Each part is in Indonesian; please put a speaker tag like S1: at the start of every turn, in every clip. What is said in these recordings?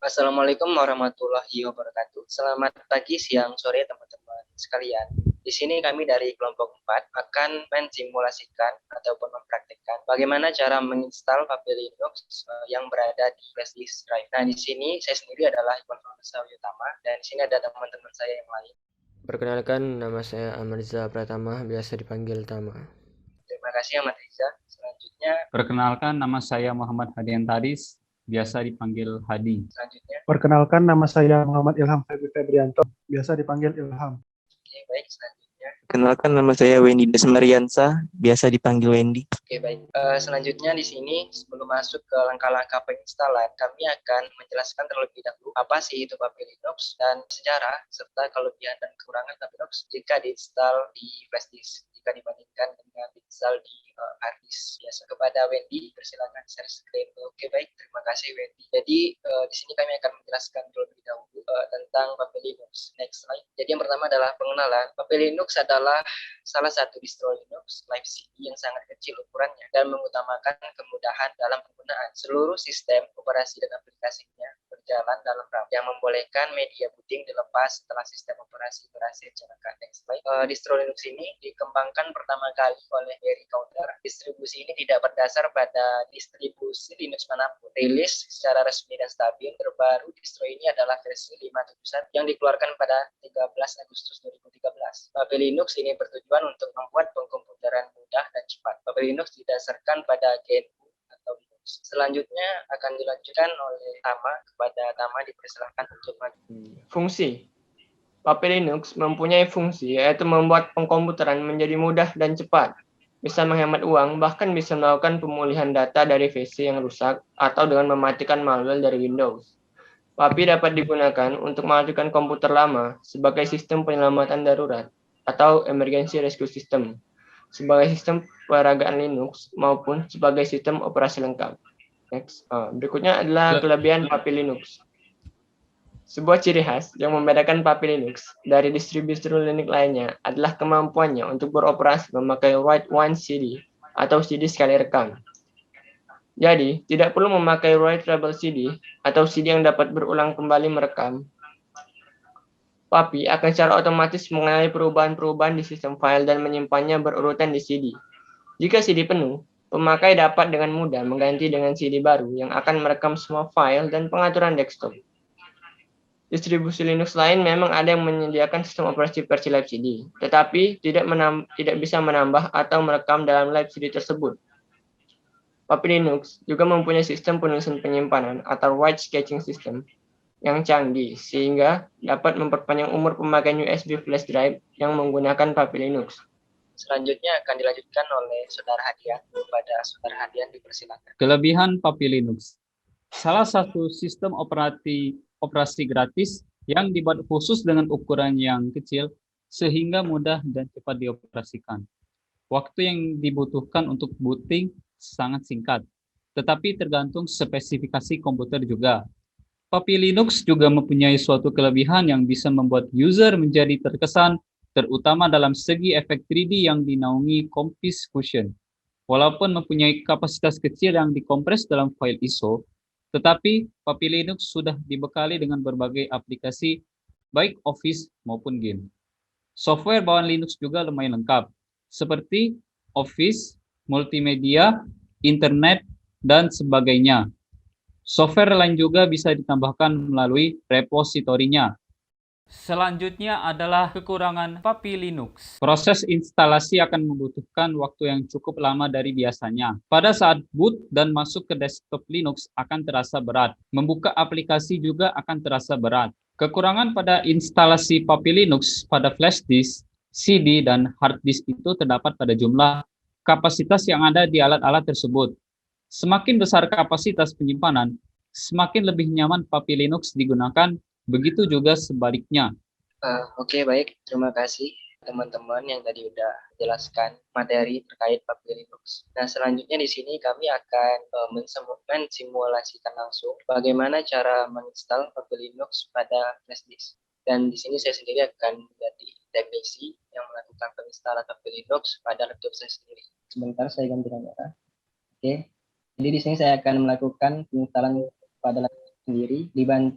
S1: Assalamualaikum warahmatullahi wabarakatuh. Selamat pagi, siang, sore teman-teman sekalian. Di sini kami dari kelompok 4 akan mensimulasikan ataupun mempraktikkan bagaimana cara menginstal Puppy Linux yang berada di flash disk drive. Nah, di sini saya sendiri adalah Iwan Fauzan Utama dan di sini ada teman-teman saya yang lain.
S2: Perkenalkan, nama saya Amarza Pratama, biasa dipanggil Tama.
S1: Terima kasih Ahmad Riza. Selanjutnya,
S3: Perkenalkan, nama saya Muhammad Hadian Taris, biasa dipanggil Hadi.
S4: Perkenalkan, nama saya Muhammad Ilham Febrianto, biasa dipanggil Ilham.
S1: Oke, baik. Selanjutnya.
S5: Perkenalkan, nama saya Wendy Desmariansa, biasa dipanggil Wendy.
S1: Oke, baik. Selanjutnya di sini sebelum masuk ke langkah-langkah penginstalan, kami akan menjelaskan terlebih dahulu apa sih itu Puppy Linux dan sejarah serta kelebihan dan kekurangan Puppy Linux jika diinstal di flash disk jika dibandingkan dengan diinstal di hard disk biasa. Kepada Wendy, persilakan share screen. Oke, baik. Terima kasih Wendy. Jadi di sini kami akan menjelaskan terlebih dahulu tentang Puppy Linux. Next slide. Jadi yang pertama adalah pengenalan. Puppy Linux adalah salah satu distro Linux Live CD yang sangat kecil ukurannya dan mengutamakan kemudahan dalam penggunaan. Seluruh sistem operasi dan aplikasinya berjalan dalam RAM yang membolehkan media booting dilepas setelah sistem operasi berhasil jalankan. Next slide. Distro Linux ini dikembangkan pertama kali oleh Gary Cowder. Distribusi ini tidak berdasar pada distribusi Linux manapun. Rilis secara resmi dan stabil terbaru distro ini adalah versi 5.1 yang dikeluarkan pada 13 Agustus 2013. Puppy Linux ini bertujuan untuk membuat pengkomputeran mudah dan cepat. Puppy Linux didasarkan pada GNU atau Linux. Selanjutnya akan dilanjutkan oleh Tama. Kepada Tama dipersilakan untuk maju.
S6: Fungsi. Puppy Linux mempunyai fungsi yaitu membuat pengkomputeran menjadi mudah dan cepat, bisa menghemat uang, bahkan bisa melakukan pemulihan data dari PC yang rusak atau dengan mematikan malware dari Windows. Puppy dapat digunakan untuk mematikan komputer lama sebagai sistem penyelamatan darurat atau emergency rescue system, sebagai sistem peragaan Linux maupun sebagai sistem operasi lengkap. Next. Berikutnya adalah kelebihan Puppy Linux. Sebuah ciri khas yang membedakan Puppy Linux dari distribusi Linux lainnya adalah kemampuannya untuk beroperasi memakai write one CD atau CD sekali rekam. Jadi, tidak perlu memakai writable CD atau CD yang dapat berulang kembali merekam. Puppy akan secara otomatis mengenali perubahan-perubahan di sistem file dan menyimpannya berurutan di CD. Jika CD penuh, pemakai dapat dengan mudah mengganti dengan CD baru yang akan merekam semua file dan pengaturan desktop. Distribusi Linux lain memang ada yang menyediakan sistem operasi versi live CD, tetapi tidak bisa menambah atau merekam dalam live CD tersebut. Puppy Linux juga mempunyai sistem penulisan penyimpanan atau write sketching system yang canggih, sehingga dapat memperpanjang umur pemakaian USB flash drive yang menggunakan Puppy Linux.
S1: Selanjutnya akan dilanjutkan oleh Saudara Hadian. Kepada Saudara Hadian dipersilakan.
S3: Kelebihan Puppy Linux. Salah satu sistem operasi gratis yang dibuat khusus dengan ukuran yang kecil sehingga mudah dan cepat dioperasikan. Waktu yang dibutuhkan untuk booting sangat singkat, tetapi tergantung spesifikasi komputer juga. Puppy Linux juga mempunyai suatu kelebihan yang bisa membuat user menjadi terkesan, terutama dalam segi efek 3D yang dinaungi Compiz Fusion. Walaupun mempunyai kapasitas kecil yang dikompres dalam file ISO, tetapi Puppy Linux sudah dibekali dengan berbagai aplikasi, baik Office maupun game. Software bawaan Linux juga lumayan lengkap, seperti Office, multimedia, internet, dan sebagainya. Software lain juga bisa ditambahkan melalui repositorinya. Selanjutnya adalah kekurangan Puppy Linux. Proses instalasi akan membutuhkan waktu yang cukup lama dari biasanya. Pada saat boot dan masuk ke desktop Linux akan terasa berat. Membuka aplikasi juga akan terasa berat. Kekurangan pada instalasi Puppy Linux pada flash disk, CD, dan hard disk itu terdapat pada jumlah kapasitas yang ada di alat-alat tersebut. Semakin besar kapasitas penyimpanan, semakin lebih nyaman Puppy Linux digunakan. Begitu juga sebaliknya.
S1: Oke, baik. Terima kasih teman-teman yang tadi udah jelaskan materi terkait Puppy Linux. Nah, selanjutnya di sini kami akan mensimulasikan langsung bagaimana cara menginstal Puppy Linux pada flash disk. Dan di sini saya sendiri akan menjadi teknisi yang melakukan penginstalan Puppy Linux pada laptop saya sendiri. Sebentar, saya ganti kamera. Oke. Jadi di sini saya akan melakukan penginstalan pada laptop. sendiri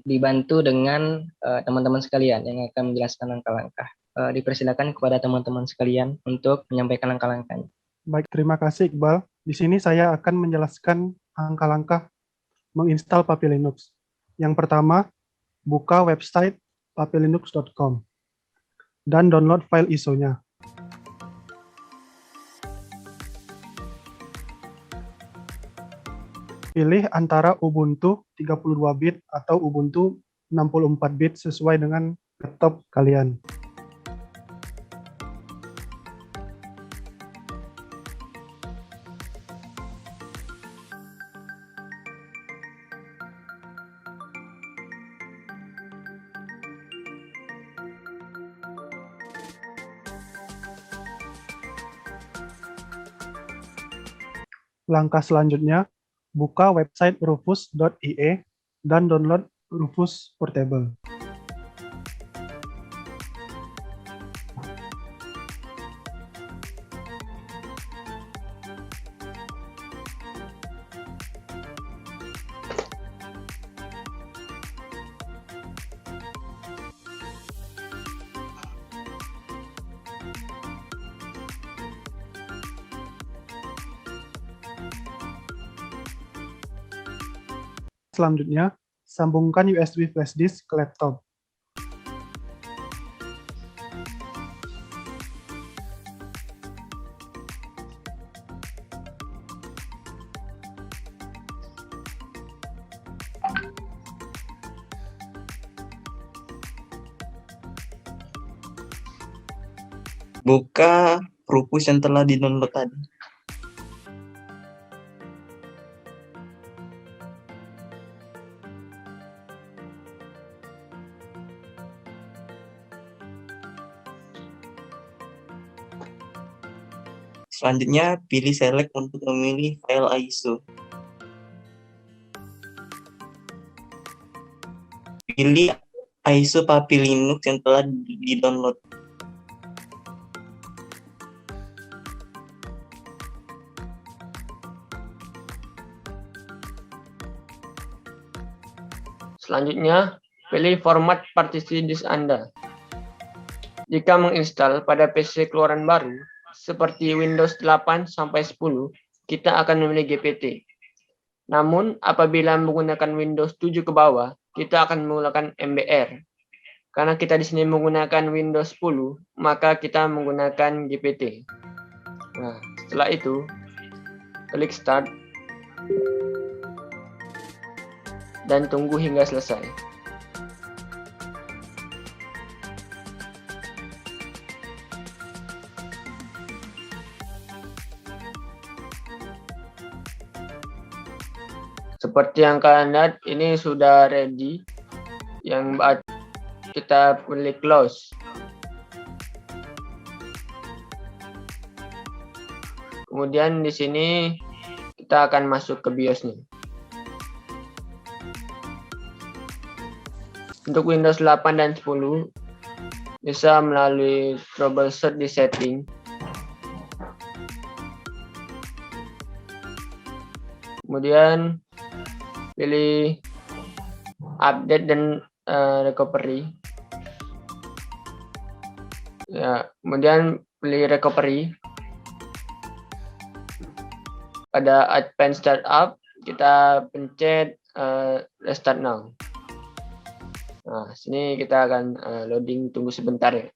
S1: dibantu dengan teman-teman sekalian yang akan menjelaskan langkah-langkah. Dipersilakan kepada teman-teman sekalian untuk menyampaikan langkah-langkahnya.
S4: Baik, terima kasih Iqbal. Di sini saya akan menjelaskan langkah-langkah menginstal Puppy Linux. Yang pertama, buka website puppylinux.com dan download file ISO-nya. Pilih antara Ubuntu 32 bit atau Ubuntu 64 bit sesuai dengan laptop kalian. Langkah selanjutnya, buka website rufus.ie dan download Rufus Portable. Selanjutnya, sambungkan USB flash disk ke laptop.
S5: Buka Rufus yang telah di-download tadi. Selanjutnya, pilih select untuk memilih file ISO. Pilih ISO Puppy Linux yang telah di-download.
S6: Selanjutnya, pilih format partisi disk Anda. Jika menginstal pada PC keluaran baru, seperti Windows 8 sampai 10, kita akan memilih GPT. Namun, apabila menggunakan Windows 7 ke bawah, kita akan menggunakan MBR. Karena kita di sini menggunakan Windows 10, maka kita menggunakan GPT. Nah, setelah itu, klik Start dan tunggu hingga selesai. Seperti yang kalian lihat, ini sudah ready. Yang kita pilih close. Kemudian di sini kita akan masuk ke BIOS-nya. Untuk Windows 8 dan 10 bisa melalui troubleshoot di setting. Kemudian pilih update dan recovery. Ya, kemudian pilih recovery. Pada Advanced Startup kita pencet restart now. Nah, sini kita akan loading, tunggu sebentar ya.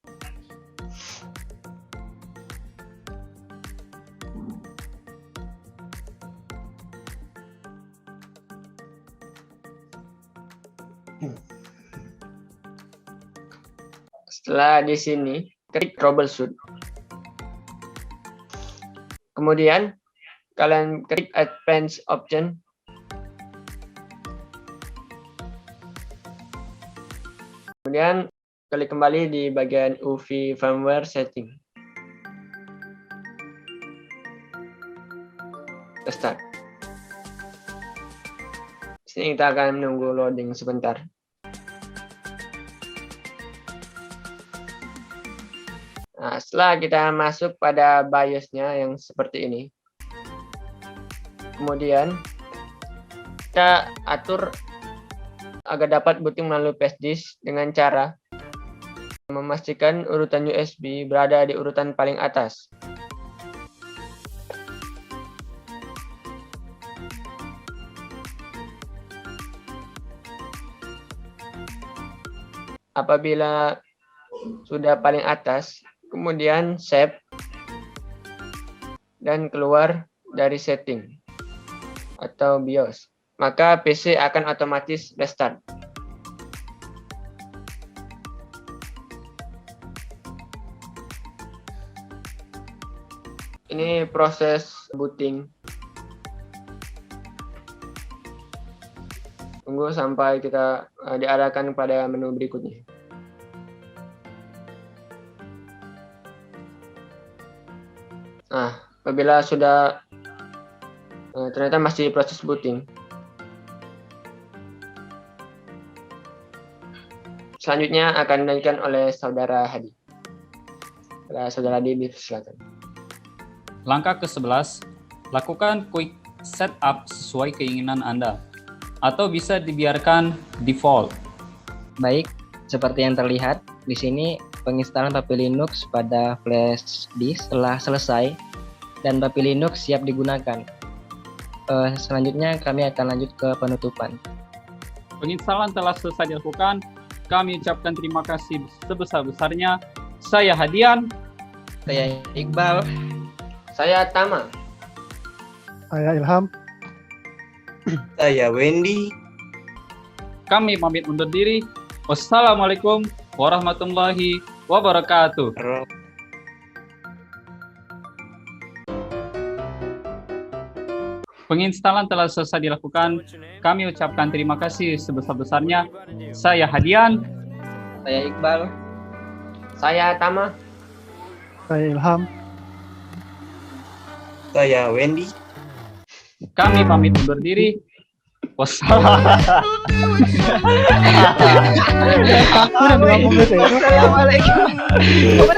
S6: Setelah di sini, klik troubleshoot. Kemudian kalian klik advanced option. Kemudian klik kembali di bagian UV firmware setting. Start. Sini kita akan menunggu loading sebentar. Nah, setelah kita masuk pada BIOS-nya yang seperti ini, kemudian kita atur agar dapat booting melalui flash disk dengan cara memastikan urutan USB berada di urutan paling atas. Apabila sudah paling atas, kemudian save dan keluar dari setting atau BIOS, maka PC akan otomatis restart. Ini proses booting. Tunggu sampai kita diarahkan pada menu berikutnya. Nah, apabila sudah ternyata masih proses booting, selanjutnya akan dilanjutkan oleh Saudara Hadi. Saudara Hadi, silakan.
S3: Langkah ke-11, lakukan quick setup sesuai keinginan Anda, atau bisa dibiarkan default.
S1: Baik, seperti yang terlihat di sini penginstalan Puppy Linux pada flash disk telah selesai dan Puppy Linux siap digunakan. Selanjutnya kami akan lanjut ke penutupan.
S3: Penginstalan telah selesai dilakukan. Kami ucapkan terima kasih sebesar-besarnya. Saya Hadian.
S1: Saya Iqbal.
S6: Saya Tama.
S4: Saya Ilham.
S5: Saya Wendy.
S3: Kami pamit undur diri. Wassalamualaikum warahmatullahi wabarakatuh. Penginstalan telah selesai dilakukan. Kami ucapkan terima kasih sebesar-besarnya. Saya Hadian.
S1: Saya Iqbal.
S6: Saya Tama.
S4: Saya Ilham.
S5: Saya Wendy.
S3: Kami pamit undur diri. Wassalamualaikum.
S4: Aku udah ngomong gitu ya.
S1: Assalamualaikum.